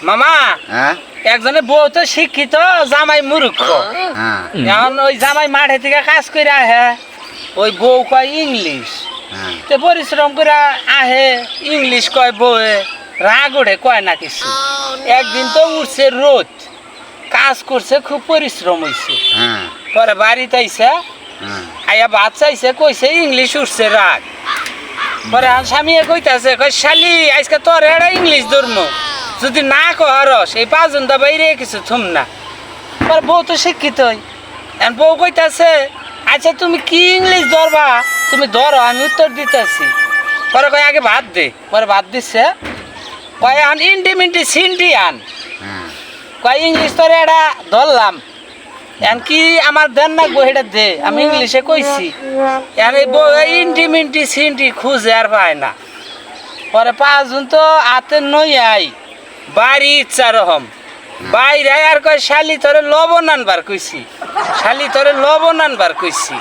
মামা হ্যাঁ একজনে বউ তো শিক্ষিত জামাই মূর্খ হ্যাঁ এখন ওই জামাই মাঠে থেকে কাজ করে আহে ওই বউ কয় ইংলিশ হ্যাঁ তে পরিশ্রম করে আহে ইংলিশ কয় বউয়ে রাগ ওঠে কয় না কিছু একদিন তো উঠছে রোদ কাজ করছে খুব পরিশ্রম হয়েছে হ্যাঁ পরে বাড়িতে আইসে হ্যাঁ আইয়া ভাত চাইছে কইছে ইংলিশ উঠছে রাগ পরে আমার স্বামী কইতাছে কই শালি আজকে তোর এটা ইংলিশ ধর্ম যদি না কহরস এই পাঁচজন দা বাইরে কিছু থুম না পরে বউ তো শিক্ষিত এখন বউ কইতাছে আচ্ছা তুমি কি ইংলিশ ধরবা তুমি ধরো আমি উত্তর দিতেছি পরে কয় আগে ভাত দে পরে ভাত দিচ্ছে কয় এখন ইন্ডিমিন্টি সিন্টি আন হ্যাঁ কয় ইংলিশ তোর এটা ধরলাম এখন কি আমার দেন না এটা দে আমি ইংলিশে কইছি এখন এই বউ ইন্টিমিন্টি সিন্টি খুঁজে আর পায় না পরে পাঁচজন তো হাতে নই আই বাড়ি ইচ্ছা রকম বাইরে আর কয় শালি তোরে লবণ আনবার কইছি শালি তোরে লবণ আনবার কইছি